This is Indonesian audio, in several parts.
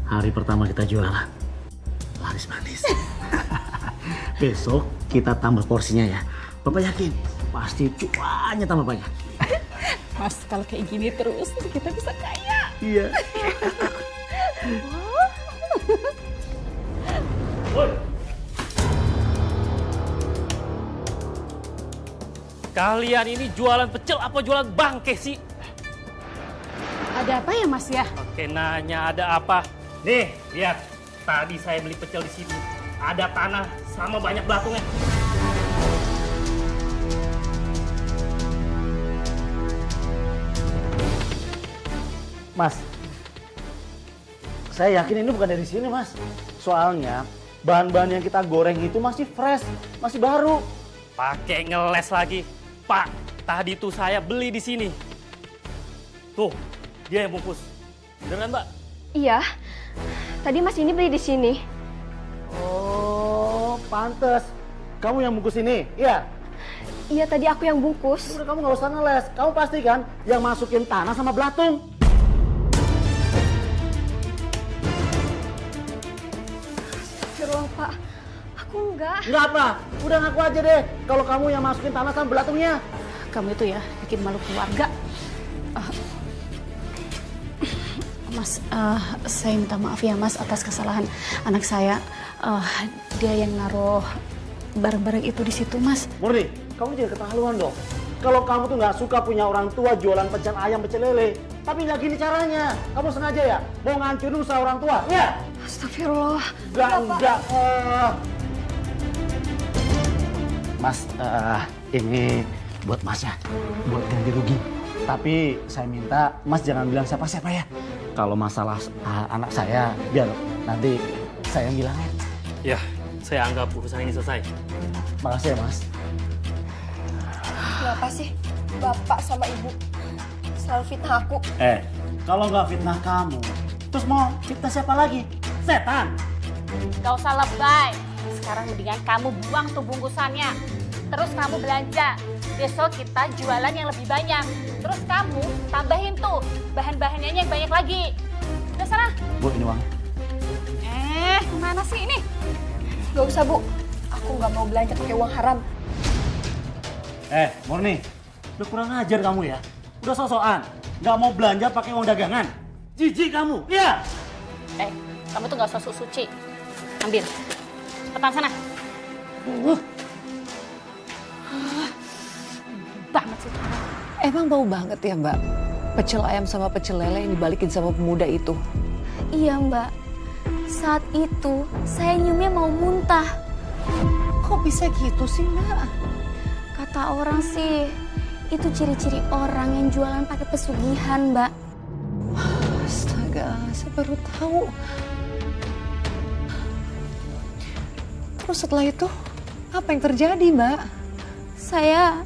hari pertama kita jualan. Laris manis. Besok kita tambah porsinya ya. Bapak yakin pasti cuannya tambah banyak. Mas, kalau kayak gini terus kita bisa kaya. Iya. Kalian ini jualan pecel apa jualan bangke sih? Ada apa ya Mas ya? Oke, nanya ada apa? Nih, lihat. Tadi saya beli pecel di sini. Ada tanah sama banyak belatungnya. Mas, saya yakin ini bukan dari sini, Mas. Soalnya bahan-bahan yang kita goreng itu masih fresh, masih baru. Pakai ngeles lagi. Pak, tadi tuh saya beli di sini. Tuh, dia yang bungkus. Beneran, Mbak? Iya, tadi Mas ini beli di sini. Oh, pantes. Kamu yang bungkus ini, iya? Iya, tadi aku yang bungkus. Udah, kamu nggak usah ngeles. Kamu pasti kan yang masukin tanah sama belatung. Astagfirullah, Pak. Aku enggak. Enggak apa, udah ngaku aja deh kalau kamu yang masukin tanah sama belatungnya. Kamu itu ya bikin malu keluarga. Mas, saya minta maaf ya Mas atas kesalahan anak saya. Dia yang naruh barang-barang itu di situ Mas. Murni, kamu jangan keterlaluan dong. Kalau kamu tuh nggak suka punya orang tua jualan pecel ayam, pecel lele, tapi nggak gini caranya. Kamu sengaja ya mau ngancurin usaha orang tua, ya? Astagfirullah. Enggak. Mas, ini buat Mas ya, buat ganti rugi. Tapi saya minta Mas jangan bilang siapa-siapa ya. Kalau masalah anak saya, biar nanti saya yang bilangin. Ya, saya anggap urusan ini selesai. Makasih ya, Mas. Kenapa sih Bapak sama Ibu selalu fitnah aku? Kalau nggak fitnah kamu, terus mau fitnah siapa lagi? Setan! Gak usah lebay. Sekarang mendingan kamu buang tuh bungkusannya. Terus kamu belanja. Besok kita jualan yang lebih banyak. Terus kamu tambahin tuh bahan-bahannya yang banyak lagi. Udah sana. Bu, ini uang. Kemana sih ini? Gak usah, Bu. Aku nggak mau belanja pakai uang haram. Murni, udah kurang ajar kamu ya. Udah sok-sokan, nggak mau belanja pakai uang dagangan. Jijik kamu, iya? Kamu tuh gak usah suci. Ambil. Cepetan sana. Banget sih. Emang bau banget ya Mbak? Pecel ayam sama pecel lele yang dibalikin sama pemuda itu. Iya, Mbak. Saat itu saya nyiumnya mau muntah. Kok bisa gitu sih Mbak? Kata orang sih, itu ciri-ciri orang yang jualan pakai pesugihan, Mbak. Astaga, saya baru tahu. Terus setelah itu, apa yang terjadi Mbak? Saya...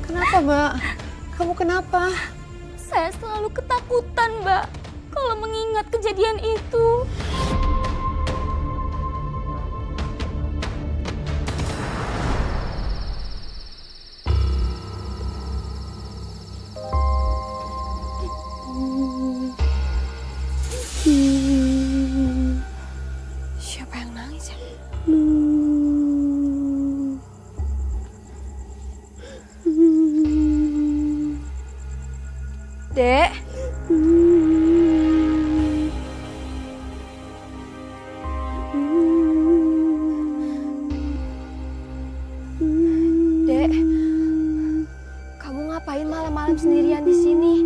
Kenapa Mbak? Kamu kenapa? Saya selalu ketakutan, Mbak, kalau mengingat kejadian itu. Siapa yang nangis ya? Dek. Dek. Kamu ngapain malam-malam sendirian di sini?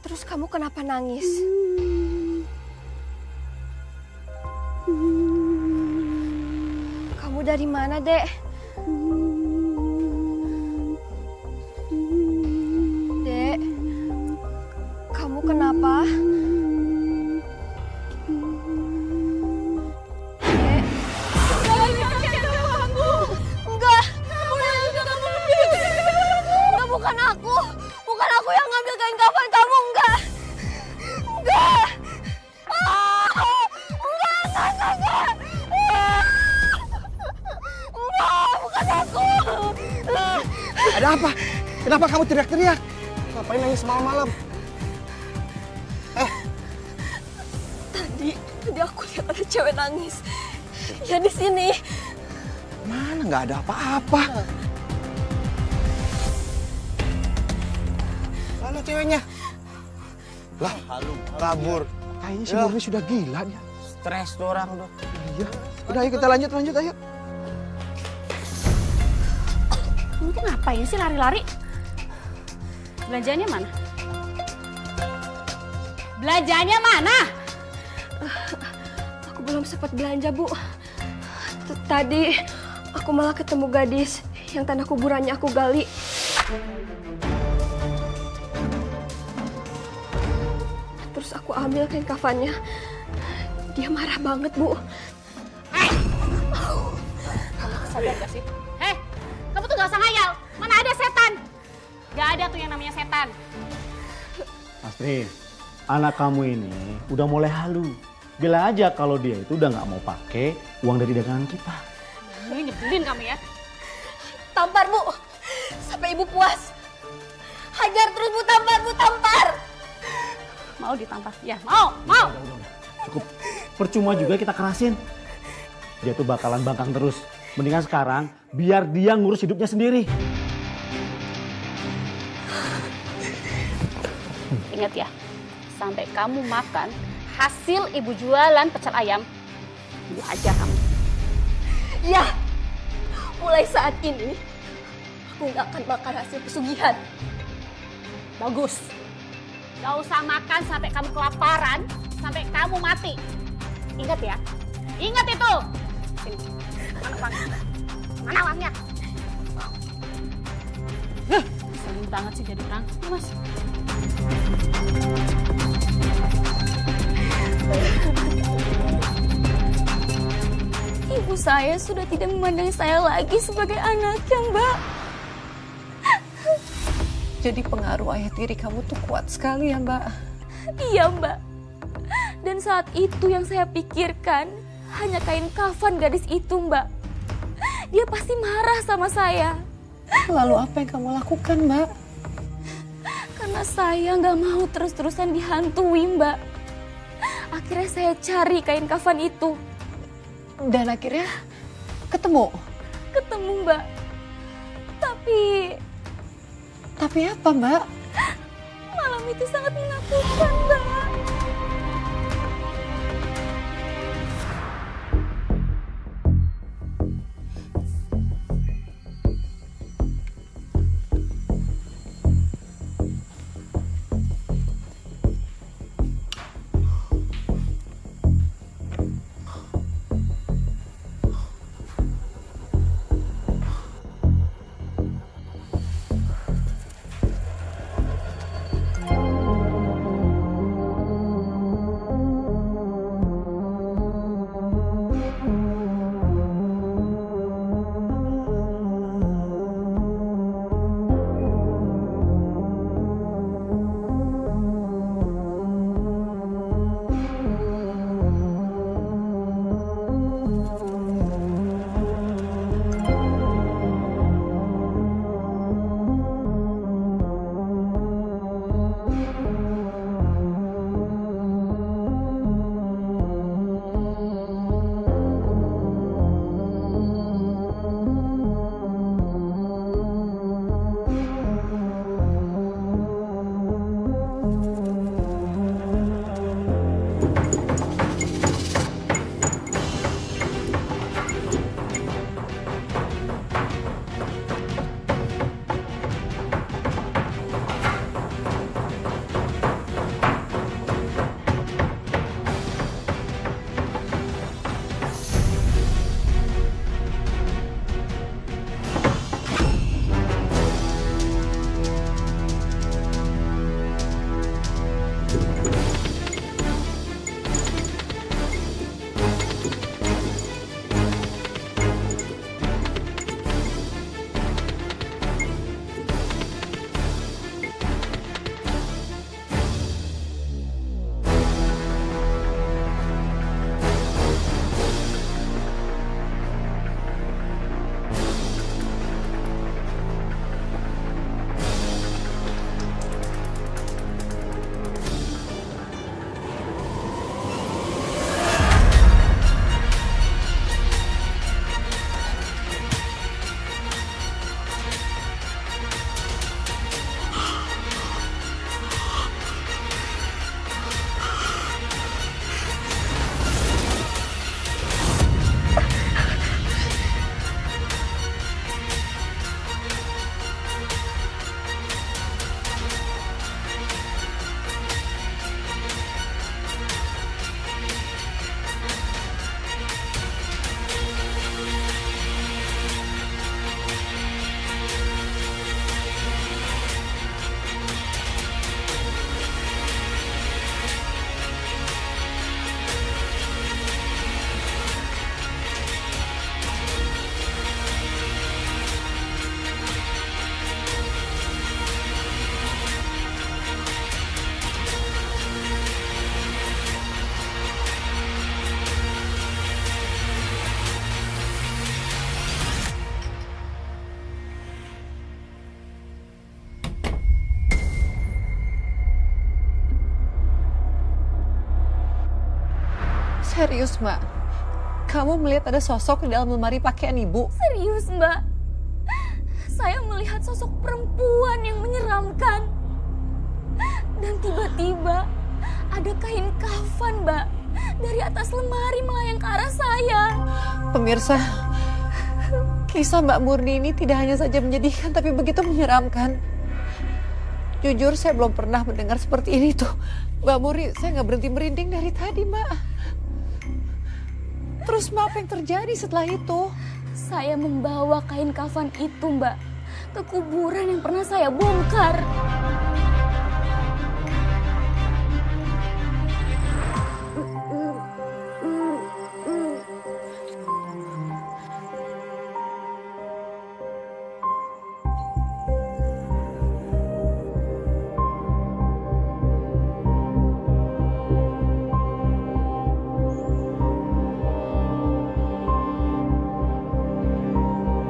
Terus kamu kenapa nangis? Kamu dari mana, Dek? Dek, kamu kenapa? Dek. Enggak. Enggak, bukan aku. Bukan aku yang ngambil kain kafan kamu, enggak. Enggak. Enggak. Enggak, bukan aku. Ada apa? Kenapa kamu teriak-teriak? Ngapain nangis malam-malam? Tadi aku lihat ada cewek nangis. Ya di sini. Mana nggak ada apa-apa. Mana ceweknya? Lah, kabur. Kayaknya si Murni sudah gila dia. Stres tuh orang tuh. Iya. Udah ayo kita lanjut ayo. Kamu tuh ngapain sih lari-lari? Belanjaannya mana? Belanjaannya mana? Aku belum sempat belanja, Bu. Tadi aku malah ketemu gadis yang tanah kuburannya aku gali. Terus aku ambil kain kafannya. Dia marah banget, Bu. Sadar gak sih? Kamu tuh gak usah ngayal. Mana ada setan? Gak ada tuh yang namanya setan. Astrid, anak kamu ini udah mulai halu. Bilang aja kalau dia itu udah nggak mau pakai uang dari dagangan kita. Nyebelin kamu ya. Tampar, Bu. Sampai Ibu puas. Hajar terus, Bu. Tampar, Bu. Tampar. Mau ditampar? Ya, mau. Cukup. Percuma juga kita kerasin. Dia tuh bakalan bangkang terus. Mendingan sekarang biar dia ngurus hidupnya sendiri. Ingat ya, sampai kamu makan hasil ibu jualan pecel ayam, ibu hajar kamu. Ya. Mulai saat ini, aku nggak akan makan hasil pesugihan. Bagus. Gak usah makan sampai kamu kelaparan, sampai kamu mati. Ingat ya, ingat itu. Sini, mana uangnya? Mana uangnya? Sering banget sih jadi orang. Ini, Mas. Ibu saya sudah tidak memandang saya lagi sebagai anaknya, Mbak. Jadi pengaruh ayah tiri kamu tuh kuat sekali ya, Mbak. Iya, Mbak. Dan saat itu yang saya pikirkan hanya kain kafan gadis itu, Mbak. Dia pasti marah sama saya. Lalu apa yang kamu lakukan, Mbak? Karena saya nggak mau terus-terusan dihantui, Mbak. Akhirnya saya cari kain kafan itu. Dan akhirnya ketemu. Ketemu, Mbak. Tapi apa, Mbak? Malam itu sangat menakutkan, Mbak. Serius, Mbak? Kamu melihat ada sosok di dalam lemari pakaian ibu? Serius, Mbak. Saya melihat sosok perempuan yang menyeramkan. Dan tiba-tiba ada kain kafan, Mbak, dari atas lemari melayang ke arah saya. Pemirsa, kisah Mbak Murni ini tidak hanya saja menyedihkan, tapi begitu menyeramkan. Jujur, saya belum pernah mendengar seperti ini tuh. Mbak Murni, saya nggak berhenti merinding dari tadi, Mbak. Terus Mbak, apa yang terjadi setelah itu? Saya membawa kain kafan itu, Mbak, ke kuburan yang pernah saya bongkar.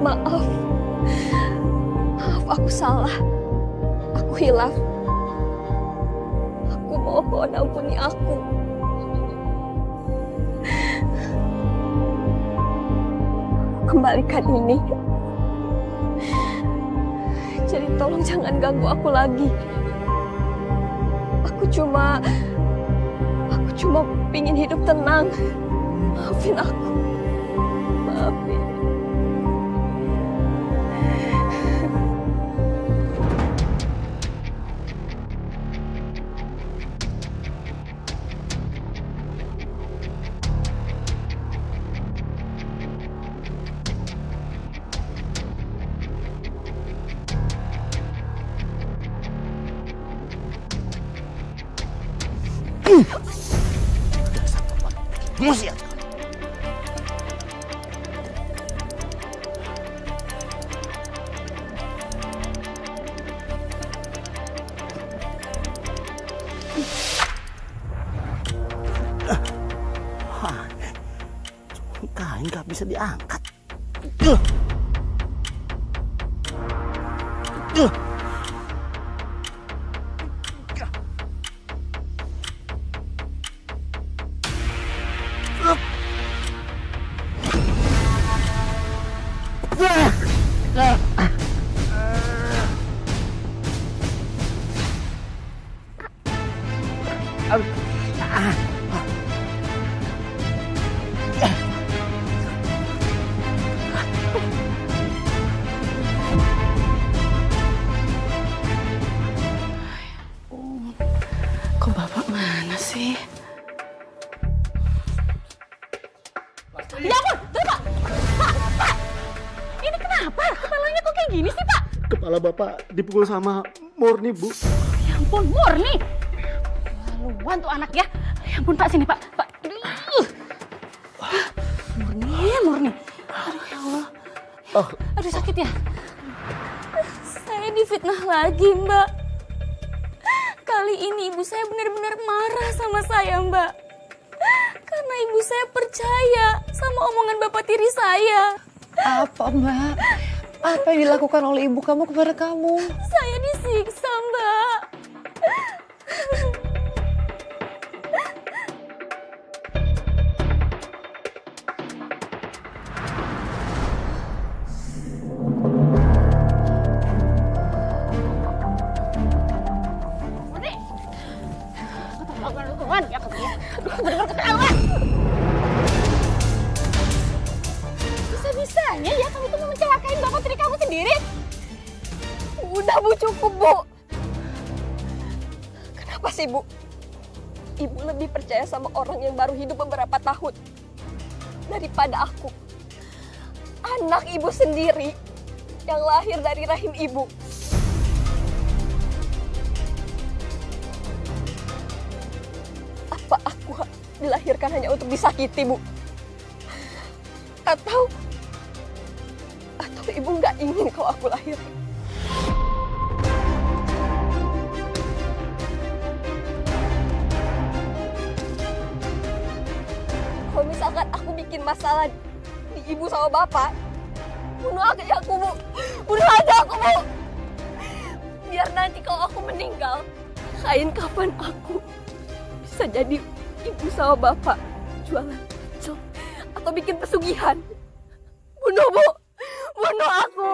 Maaf, aku salah. Aku hilaf. Aku mohon ampuni aku. Kembalikan ini. Jadi tolong jangan ganggu aku lagi. Aku cuma pingin hidup tenang. Maafin aku. Maafin. Musik. Kain nggak bisa diangkat. Kok bapak mana sih? Ya ampun, Pak! Pak! Ini kenapa? Kepalanya kok kayak gini sih, Pak? Kepala bapak dipukul sama Murni, Bu. Ya ampun, Murni! Laluan tuh anak ya. Ya ampun, Pak, sini, Pak. Pak, aduh. Murni. Aduh, ya Allah. Aduh, sakit ya? Saya difitnah lagi, Mbak. Kali ini ibu saya benar-benar marah sama saya, Mbak. Karena ibu saya percaya sama omongan bapak tiri saya. Apa, Mbak? Apa yang dilakukan oleh ibu kamu kepada kamu? Saya disiksa, Mbak. Keterlaluan ya kamu ya. Aduh, bener-bener keterlaluan. Bisa-bisanya ya kamu tuh mau mencelakain bapak tiri kamu sendiri. Udah, Bu, cukup, Bu. Kenapa sih, Bu? Ibu lebih percaya sama orang yang baru hidup beberapa tahun daripada aku. Anak ibu sendiri yang lahir dari rahim ibu. Apa aku dilahirkan hanya untuk disakiti, Bu? Atau ibu nggak ingin kalau aku lahir? Kalau misalkan aku bikin masalah di ibu sama bapak, bunuh aja aku, Bu. Bunuh aja aku, Bu. Biar nanti kalau aku meninggal, kain kafan aku bisa jadi ibu sama bapak jualan pecel atau bikin pesugihan. Bunuh, Bu. Bunuh aku.